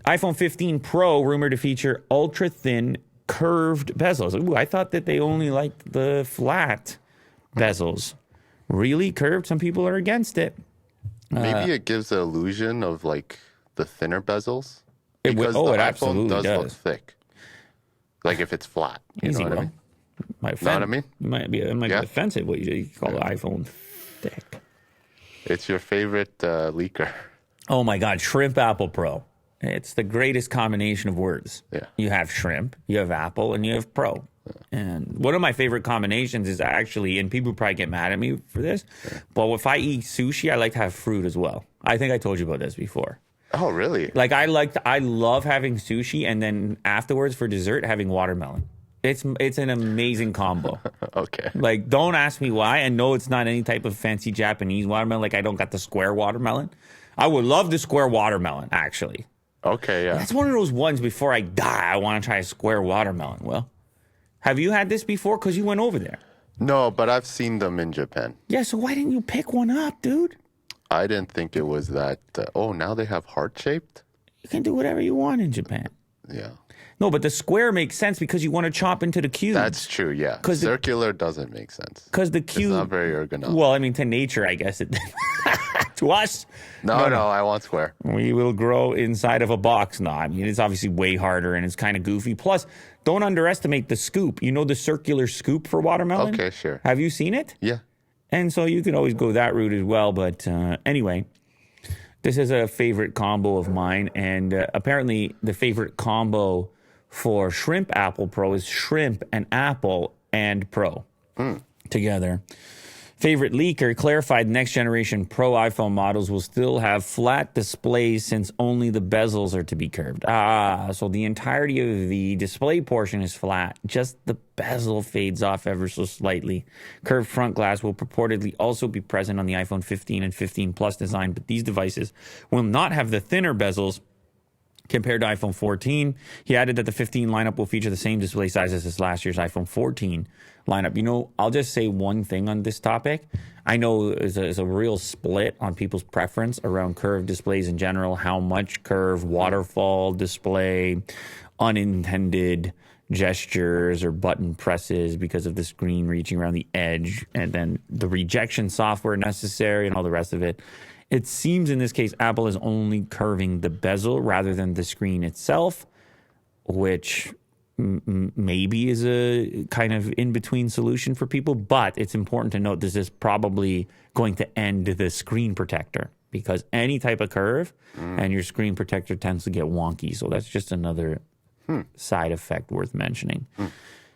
iPhone 15 Pro rumored to feature ultra-thin curved bezels. Ooh, I thought that they only liked the flat bezels. Really curved? Some people are against it. Maybe it gives the illusion of like the thinner bezels. Because it the iPhone absolutely does look thick. Like if it's flat. You know what I mean? Know what I mean? It might be offensive what you call the iPhone thick. It's your favorite leaker. Oh my God, Shrimp Apple Pro. It's the greatest combination of words. Yeah. You have shrimp, you have Apple, and you have Pro. Yeah. And one of my favorite combinations is actually, and people probably get mad at me for this, but if I eat sushi, I like to have fruit as well. I think I told you about this before. Oh, really? Like I love having sushi, and then afterwards for dessert having watermelon. It's an amazing combo. Okay. Like, don't ask me why. And no, it's not any type of fancy Japanese watermelon. Like, I don't got the square watermelon. I would love the square watermelon, actually. Okay, yeah. That's one of those ones before I die, I want to try a square watermelon. Well, have you had this before? Because you went over there. No, but I've seen them in Japan. Yeah, so why didn't you pick one up, dude? I didn't think it was that. Now they have heart-shaped? You can do whatever you want in Japan. Yeah. No, but the square makes sense because you want to chop into the cube. That's true, yeah. Circular doesn't make sense. Because the cube... It's not very ergonomic. Well, I mean, to nature, I guess it... To us... No, I want square. We will grow inside of a box. No, I mean, it's obviously way harder and it's kind of goofy. Plus, don't underestimate the scoop. You know the circular scoop for watermelon? Okay, sure. Have you seen it? Yeah. And so you can always go that route as well. But anyway, this is a favorite combo of mine. And apparently the favorite combo for Shrimp Apple Pro is shrimp and apple and Pro together. Favorite leaker clarified next generation Pro iPhone models will still have flat displays since only the bezels are to be curved. So the entirety of the display portion is flat. Just the bezel fades off ever so slightly. Curved front glass will purportedly also be present on the iPhone 15 and 15 Plus design, but these devices will not have the thinner bezels compared to iPhone 14. He added that the 15 lineup will feature the same display sizes as last year's iPhone 14 lineup. You know, I'll just say one thing on this topic. I know there's a real split on people's preference around curved displays in general, how much curve, waterfall display, unintended gestures or button presses because of the screen reaching around the edge, and then the rejection software necessary and all the rest of it. It seems in this case, Apple is only curving the bezel rather than the screen itself, which maybe is a kind of in-between solution for people. But it's important to note this is probably going to end the screen protector, because any type of curve and your screen protector tends to get wonky. So that's just another side effect worth mentioning.